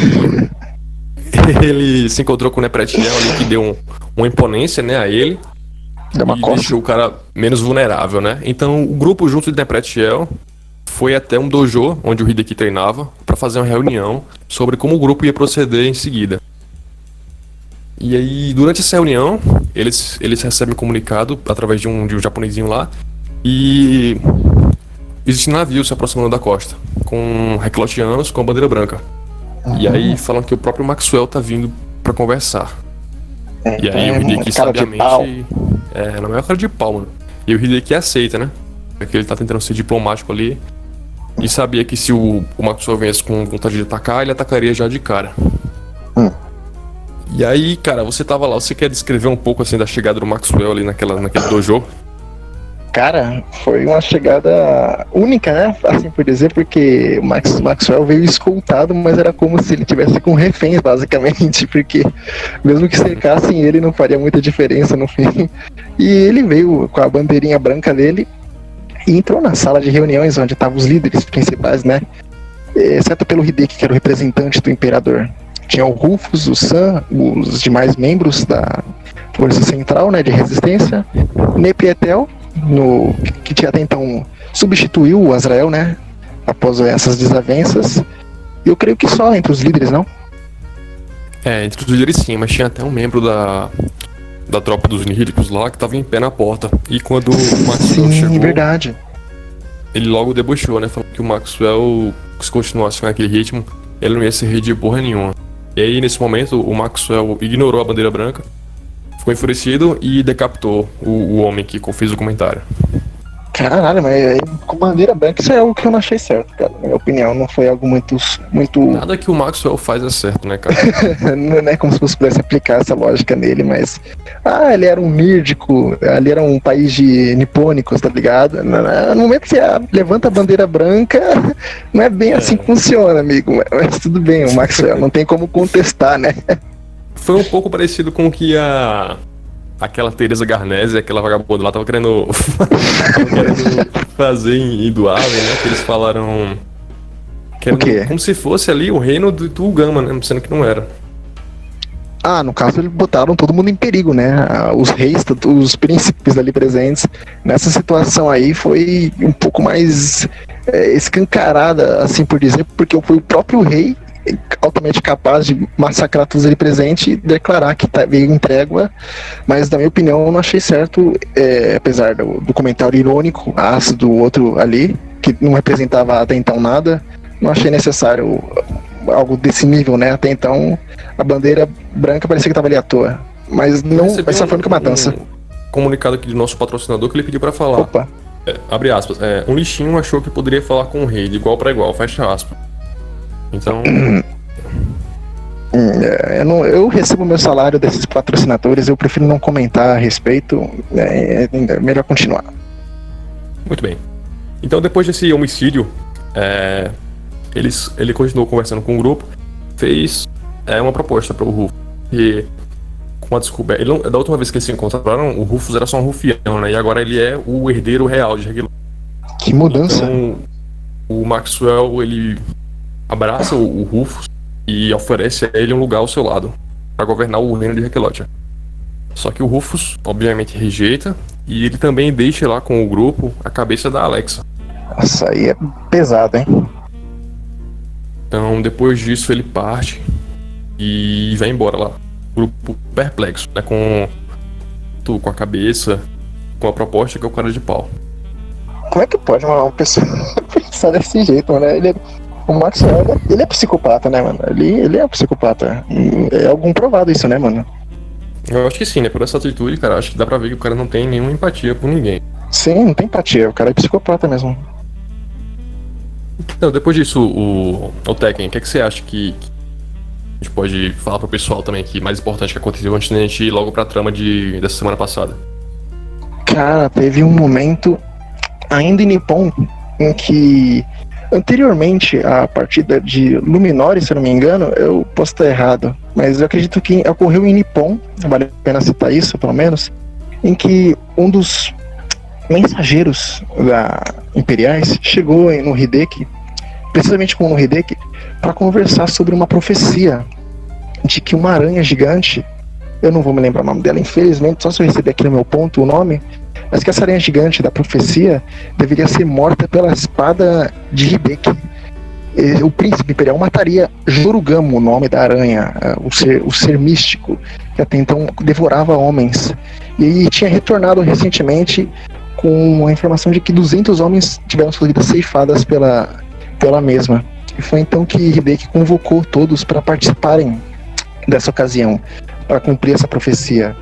ele se encontrou com o Nepretiel ali, que deu uma imponência, né, a ele. E deixou o cara menos vulnerável, né? Então o grupo junto de Nepretiel foi até um dojo onde o Hideki treinava para fazer uma reunião sobre como o grupo ia proceder em seguida. E aí, durante essa reunião, eles recebem um comunicado através de um japonesinho lá, e existe um navio se aproximando da costa, com reclotianos com a bandeira branca. E aí falam que o próprio Maxwell tá vindo para conversar. E aí o Hideki sabiamente... na maior cara de pau, mano. E o Hideki aceita, né? Porque ele tá tentando ser diplomático ali. E sabia que se o Maxwell viesse com vontade de atacar, ele atacaria já de cara. E aí, cara, você tava lá, você quer descrever um pouco assim da chegada do Maxwell ali naquele dojo? Cara, foi uma chegada única, né? Assim por dizer, porque o Maxwell veio escoltado, mas era como se ele tivesse com reféns, basicamente, porque mesmo que cercassem ele, não faria muita diferença no fim. E ele veio com a bandeirinha branca dele e entrou na sala de reuniões onde estavam os líderes principais, né? Exceto pelo Hideki, que era o representante do imperador. Tinha o Rufus, o Sam, os demais membros da Força Central, né, de Resistência, Neprietel, que até então substituiu o Azrael, né, após essas desavenças. E eu creio que só entre os líderes, não? Entre os líderes sim, mas tinha até um membro da tropa dos Níricos lá que tava em pé na porta. E quando o Maxwell Sim, chegou, verdade. ele logo debochou, né? Falando que o Maxwell, se continuasse com aquele ritmo, ele não ia ser rei de porra nenhuma. E aí, nesse momento, o Maxwell ignorou a bandeira branca, ficou enfurecido e decapitou o homem que fez o comentário. Caralho, mas com bandeira branca isso é algo que eu não achei certo, cara. Na minha opinião, não foi algo muito. Nada que o Maxwell faz é certo, né, cara? Não é como se você pudesse aplicar essa lógica nele, mas. Ah, ele era um nírdico, ali era um país de nipônicos, tá ligado? No momento que você levanta a bandeira branca, não é bem assim que funciona, amigo. Mas tudo bem, o Maxwell não tem como contestar, né? Foi um pouco parecido com o que aquela Teresa Garnese, aquela vagabunda lá, tava querendo fazer em Dualen, né? Que eles falaram. O quê? Como se fosse ali o reino do Tulgama, né? Sendo que não era. Ah, no caso eles botaram todo mundo em perigo, né? Os reis, os príncipes ali presentes. Nessa situação aí foi um pouco mais escancarada, assim por dizer, porque foi o próprio rei altamente capaz de massacrar todos ali presentes e declarar que veio em trégua, mas na minha opinião eu não achei certo, apesar do comentário irônico, ácido, do outro ali, que não representava até então nada, não achei necessário algo desse nível, né? Até então a bandeira branca parecia que estava ali à toa, mas não, essa foi a única matança. Um comunicado aqui do nosso patrocinador que ele pediu para falar. Opa. Abre aspas, um lixinho achou que poderia falar com o rei de igual para igual, fecha aspas. Então. Eu recebo meu salário desses patrocinadores, eu prefiro não comentar a respeito, é melhor continuar. Muito bem. Então, depois desse homicídio, ele continuou conversando com o grupo, fez uma proposta para o Rufus. E com a descoberta. Da última vez que eles se encontraram, o Rufus era só um rufião, né? E agora ele é o herdeiro real de Regilor. Que mudança! Então, o Maxwell, ele abraça o Rufus e oferece a ele um lugar ao seu lado para governar o reino de Requelotia. Só que o Rufus, obviamente, rejeita e ele também deixa lá com o grupo a cabeça da Alexa. Nossa, aí é pesado, hein? Então, depois disso, ele parte e vai embora lá. O grupo perplexo, né? Com a cabeça, com a proposta que é o cara de pau. Como é que pode uma pessoa pensar desse jeito, mano? O Maxwell, ele é psicopata, né, mano? Ele é um psicopata. É algo comprovado isso, né, mano? Eu acho que sim, né? Por essa atitude, cara, acho que dá pra ver que o cara não tem nenhuma empatia por ninguém. Sim, não tem empatia. O cara é psicopata mesmo. Então, depois disso, o Tekken, o que você acha que a gente pode falar pro pessoal também que mais importante que aconteceu antes da gente ir logo pra trama dessa semana passada? Cara, teve um momento ainda em Nippon em que anteriormente à partida de Luminori, se eu não me engano, eu posso estar errado, mas eu acredito que ocorreu em Nippon, vale a pena citar isso pelo menos, em que um dos mensageiros imperiais chegou no Hideki, precisamente com o Hideki, para conversar sobre uma profecia de que uma aranha gigante, eu não vou me lembrar o nome dela, infelizmente, só se eu receber aqui no meu ponto o nome, mas que essa aranha gigante da profecia deveria ser morta pela espada de Hideki. O príncipe imperial mataria Jorugamo, o nome da aranha, o ser místico, que até então devorava homens. E tinha retornado recentemente com a informação de que 200 homens tiveram suas vidas ceifadas pela mesma. E foi então que Hideki convocou todos para participarem dessa ocasião, para cumprir essa profecia.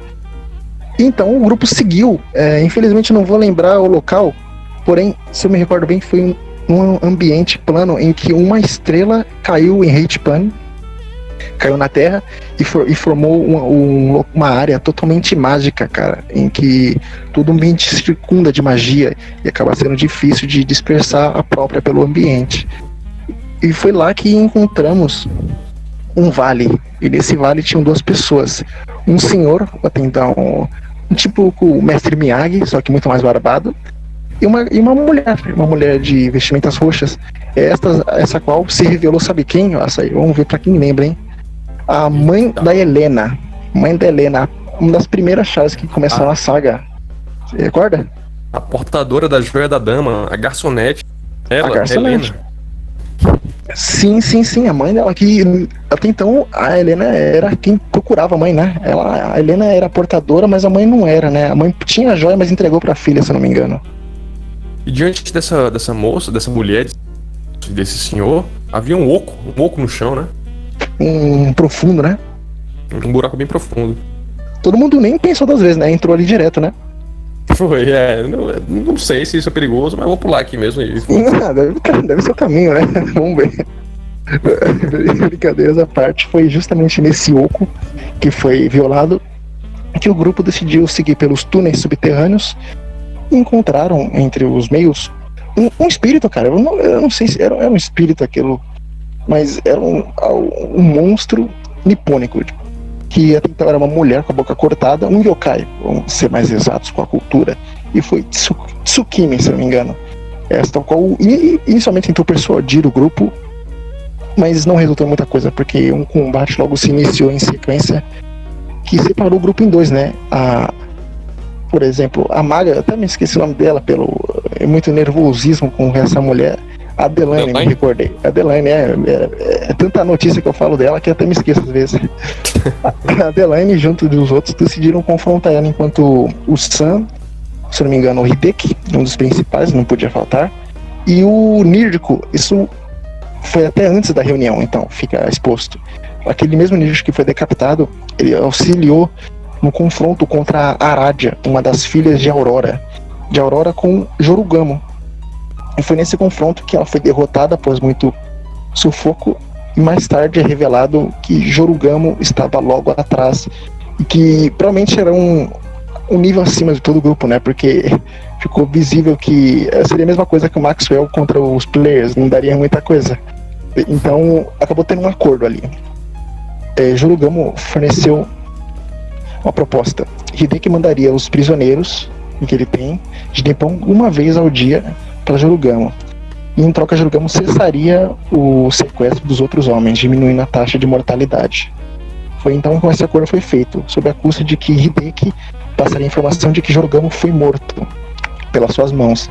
Então o grupo seguiu, infelizmente não vou lembrar o local, porém, se eu me recordo bem, foi um ambiente plano em que uma estrela caiu em Heichipan, caiu na Terra e formou uma área totalmente mágica, cara, em que todo o ambiente circunda de magia e acaba sendo difícil de dispersar a própria pelo ambiente. E foi lá que encontramos um vale, e nesse vale tinham duas pessoas, um senhor, até então, tipo o mestre Miyagi, só que muito mais barbado, e uma mulher de vestimentas roxas, essa qual se revelou, sabe quem? Nossa, vamos ver pra quem lembra, hein? A mãe da Helena, uma das primeiras chaves que começaram a saga, você recorda? A portadora da joia da dama, a garçonete, A garçonete. Sim, a mãe dela que até então a Helena era quem procurava a mãe, né? A Helena era portadora, mas a mãe não era, né? A mãe tinha a joia, mas entregou pra filha, se eu não me engano. E diante dessa moça, dessa mulher, desse senhor, havia um oco no chão, né? Um profundo, né? Um buraco bem profundo. Todo mundo nem pensou 2 vezes, né? Entrou ali direto, né? Foi, não sei se isso é perigoso, mas vou pular aqui mesmo. Deve ser o caminho, né? Vamos ver. Brincadeiras à parte, foi justamente nesse oco que foi violado que o grupo decidiu seguir pelos túneis subterrâneos e encontraram entre os meios um espírito, cara. Eu não sei se era um espírito aquilo, mas era um monstro nipônico, que até então era uma mulher com a boca cortada, um yokai, vamos ser mais exatos com a cultura, e foi Tsukimi, se eu não me engano. Esta qual inicialmente tentou persuadir o grupo, mas não resultou em muita coisa, porque um combate logo se iniciou em sequência que separou o grupo em 2, né? Por exemplo, a maga, até me esqueci o nome dela pelo muito nervosismo com essa mulher. Adelaine, me recordei. Adelaine, é tanta notícia que eu falo dela que eu até me esqueço às vezes. A Adelaine, junto dos outros, decidiram confrontar ela, enquanto o Sam, se não me engano, o Hideki, um dos principais, não podia faltar, e o Niriko, isso foi até antes da reunião, então fica exposto. Aquele mesmo Niriko que foi decapitado, ele auxiliou no confronto contra a Aradia, uma das filhas de Aurora com Jorugamo. E foi nesse confronto que ela foi derrotada após muito sufoco, e mais tarde é revelado que Jorugamo estava logo atrás e que provavelmente era um nível acima de todo o grupo, né? Porque ficou visível que seria a mesma coisa que o Maxwell contra os players, não daria muita coisa. Então acabou tendo um acordo ali. Jorugamo forneceu uma proposta. Hideki mandaria os prisioneiros que ele tem de Nippon uma vez ao dia para Jorugamo. E em troca, Jorugamo cessaria o sequestro dos outros homens, diminuindo a taxa de mortalidade. Foi então que esse acordo foi feito, sob a custa de que Hideki passaria a informação de que Jorugamo foi morto pelas suas mãos,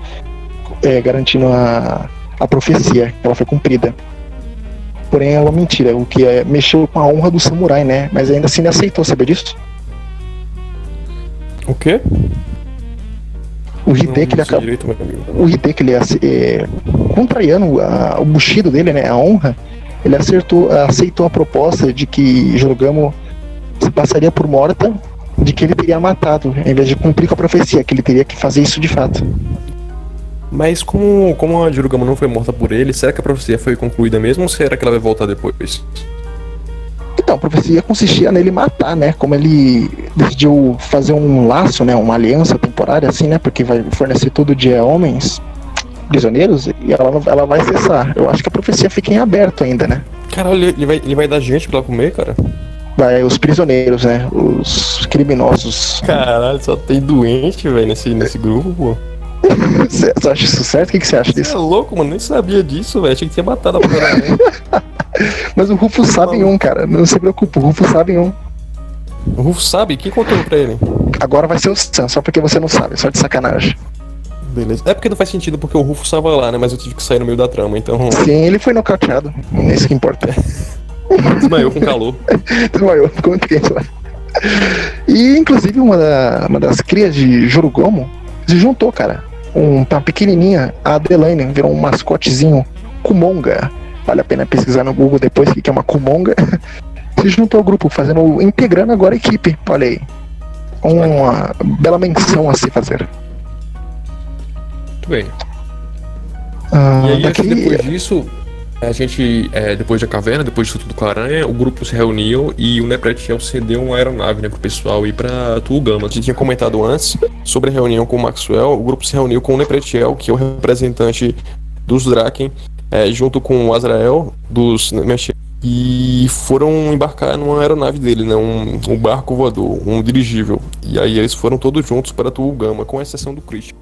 garantindo a profecia, que ela foi cumprida. Porém, é uma mentira, o que mexeu com a honra do samurai, né? Mas ainda assim ele aceitou, saber disso? O quê? O Hideki, ele contrariando o Bushido dele, né, a honra, ele aceitou a proposta de que Jorugamo se passaria por morta, de que ele teria matado, em vez de cumprir com a profecia, que ele teria que fazer isso de fato. Mas como a Jorugamo não foi morta por ele, será que a profecia foi concluída mesmo ou será que ela vai voltar depois? Então, a profecia consistia nele matar, né? Como ele decidiu fazer um laço, né? Uma aliança temporária, assim, né? Porque vai fornecer todo dia homens prisioneiros e ela vai cessar. Eu acho que a profecia fica em aberto ainda, né? Caralho, ele vai dar gente pra ela comer, cara? Vai, os prisioneiros, né? Os criminosos. Caralho, só tem doente, velho, nesse grupo, pô. Você acha isso certo? O que você acha disso? Você é louco, mano? Nem sabia disso, velho. Tinha que ter matado a mulher. Mas o Rufus sabe em um, cara. Não se preocupe, o Rufus sabe em um. O Rufus sabe? Quem contou pra ele? Agora vai ser o Sam, só porque você não sabe, só de sacanagem. Beleza. É porque não faz sentido, porque o Rufus estava lá, né? Mas eu tive que sair no meio da trama, então... Sim, ele foi nocauteado. É isso que importa. Desmaiou com calor. Desmaiou, ficou muito quente lá. E, inclusive, uma das crias de Jorugamo se juntou, cara. Uma pequenininha, a Adelaine, virou um mascotezinho Kumonga. Vale a pena pesquisar no Google depois o que é uma Kumonga. Se juntou ao grupo, integrando agora a equipe. Olha aí. Uma bela menção a se fazer. Muito bem. E aí, depois disso, a gente, depois da caverna, depois disso tudo com a aranha, o grupo se reuniu e o Nepretiel cedeu uma aeronave, né, pro pessoal ir pra Tuugama. A gente tinha comentado antes sobre a reunião com o Maxwell. O grupo se reuniu com o Nepretiel, que é o representante dos Draken, junto com o Azrael, dos Meshach, e foram embarcar numa aeronave dele, né, um barco voador, um dirigível. E aí eles foram todos juntos para Tuugama, com exceção do Christian.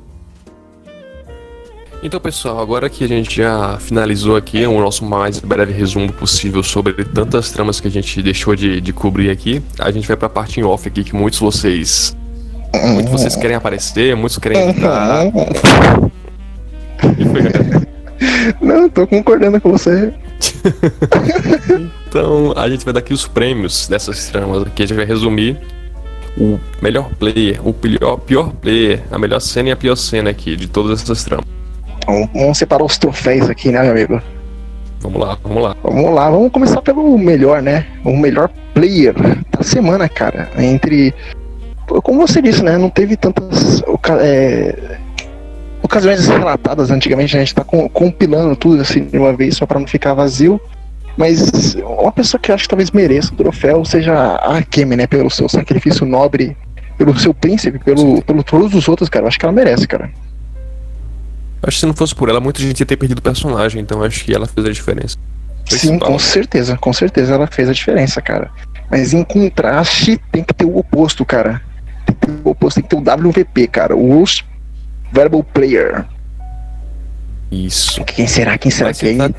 Então, pessoal, agora que a gente já finalizou aqui o nosso mais breve resumo possível sobre tantas tramas que a gente deixou de cobrir aqui, a gente vai pra parte em off aqui, que muitos de vocês querem aparecer, muitos querem entrar. Não, tô concordando com você. Então, a gente vai dar aqui os prêmios dessas tramas aqui. A gente vai resumir o melhor player, o pior player, a melhor cena e a pior cena aqui de todas essas tramas. Vamos separar os troféus aqui, né, meu amigo? Vamos lá, vamos lá. Vamos lá, vamos começar pelo melhor, né? O melhor player da semana, cara. Como você disse, né? Não teve tantas ocasiões relatadas antigamente. A gente tá compilando tudo assim de uma vez só pra não ficar vazio. Mas uma pessoa que eu acho que talvez mereça o troféu seja a Akemi, né? Pelo seu sacrifício nobre, pelo seu príncipe, pelo todos os outros, cara. Eu acho que ela merece, cara. Acho que se não fosse por ela, muita gente ia ter perdido o personagem, então acho que ela fez a diferença. Sim, com certeza ela fez a diferença, cara. Mas em contraste, tem que ter o oposto, cara. Tem que ter o WVP, cara. O Worst Valuable Player. Isso. Quem será que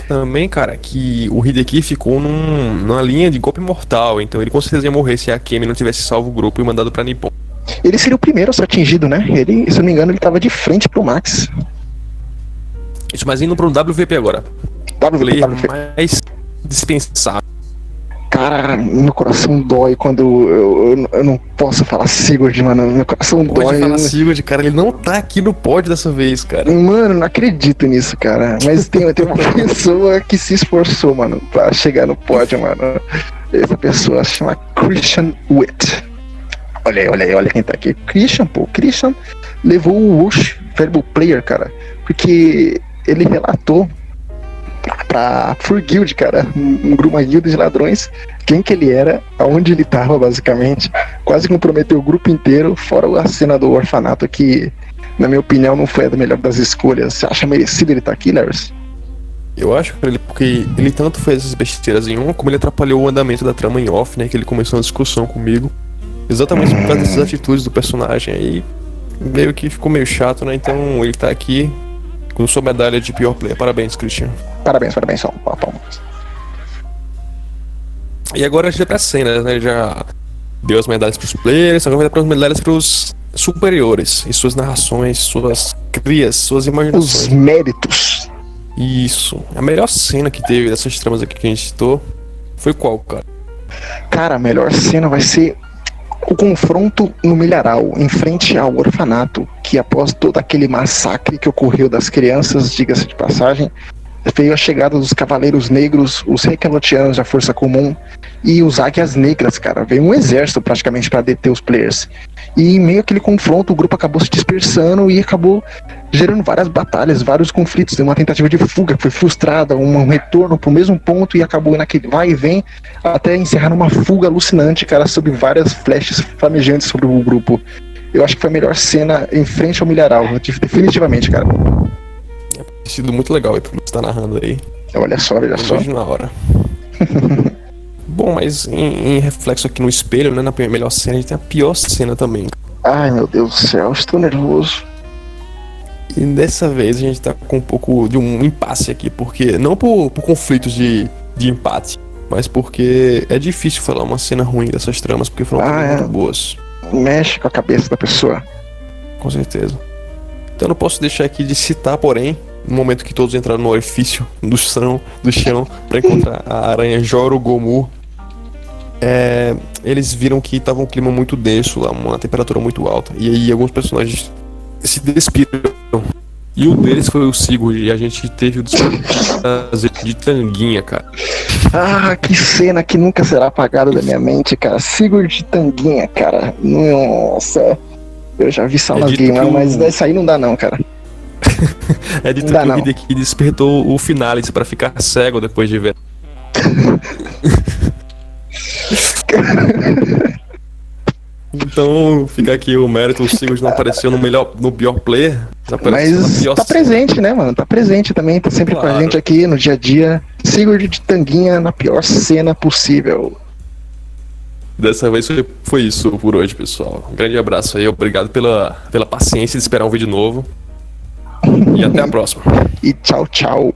também, cara, que o Hideki ficou numa linha de golpe mortal, então ele com certeza ia morrer se a Akemi não tivesse salvo o grupo e mandado pra Nippon. Ele seria o primeiro a ser atingido, né? Ele, se eu não me engano, ele tava de frente pro Max. Isso, mas indo pro WVP agora. WVP. Mais dispensável. Cara, meu coração dói quando eu não posso falar Sigurd, mano. Meu coração dói. Pode falar Sigurd, cara. Ele não tá aqui no pódio dessa vez, cara. Mano, não acredito nisso, cara. Mas tem uma pessoa que se esforçou, mano, pra chegar no pódio, mano. Essa pessoa se chama Christian Witt. Olha aí quem tá aqui. Christian levou o Worst Valuable Player, cara. Porque ele relatou pra Fur Guild, cara, uma guilda de ladrões, quem que ele era, aonde ele tava, basicamente. Quase comprometeu o grupo inteiro, fora a cena do orfanato, que, na minha opinião, não foi a melhor das escolhas. Você acha merecido ele estar aqui, Lars? Eu acho que porque ele tanto fez essas besteiras em um, como ele atrapalhou o andamento da trama em off, né, que ele começou uma discussão comigo, exatamente por causa dessas atitudes do personagem, aí meio que ficou meio chato, né, então ele tá aqui com sua medalha de pior player. Parabéns, Christian. Parabéns, só palmas. E agora a gente vai pra cenas, né? Ele já deu as medalhas pros players, agora vai dar as medalhas pros superiores. E suas narrações, suas crias, suas imaginações. Os méritos. Isso. A melhor cena que teve dessas tramas aqui que a gente citou foi qual, cara? Cara, a melhor cena vai ser o confronto no milharal, em frente ao orfanato, que após todo aquele massacre que ocorreu das crianças, diga-se de passagem, veio a chegada dos Cavaleiros Negros, os Recalotianos da Força Comum e os Águias Negras, cara. Veio um exército praticamente para deter os players. E em meio àquele confronto, o grupo acabou se dispersando e acabou gerando várias batalhas, vários conflitos. Tem uma tentativa de fuga que foi frustrada, um retorno pro mesmo ponto e acabou naquele vai e vem até encerrar numa fuga alucinante, cara, sobre várias flechas flamejantes sobre o grupo. Eu acho que foi a melhor cena em frente ao milharal, definitivamente, cara. Tem sido muito legal aí, porque você tá narrando aí. Olha só. Vejo na hora. Bom, mas em reflexo aqui no espelho, né, na melhor cena, a gente tem a pior cena também. Ai, meu Deus do céu, estou nervoso. E dessa vez a gente tá com um pouco de um impasse aqui, porque não por conflitos de empate, mas porque é difícil falar uma cena ruim dessas tramas, porque foram muito boas. Mexe com a cabeça da pessoa. Com certeza. Então eu não posso deixar aqui de citar, porém, no momento que todos entraram no orifício do chão para encontrar a aranha Joro Gomu, eles viram que tava um clima muito denso lá, uma temperatura muito alta, e aí alguns personagens se despiram, e um deles foi o Sigurd, e a gente teve o desprazer de Tanguinha, cara. Ah, que cena que nunca será apagada da minha mente, cara. Sigurd de Tanguinha, cara. Nossa, eu já vi Salas Game, mas essa aí não dá não, cara. É dito que o Hideki despertou o Finalis pra ficar cego depois de ver. Então fica aqui o mérito, o Sigurd não apareceu no pior player. Mas tá presente, né, mano? Tá presente também, tá sempre com a gente aqui no dia a dia. Sigurd de Tanguinha na pior cena possível. Dessa vez foi isso por hoje, pessoal. Um grande abraço aí, obrigado pela paciência de esperar um vídeo novo. E até a próxima. E tchau, tchau.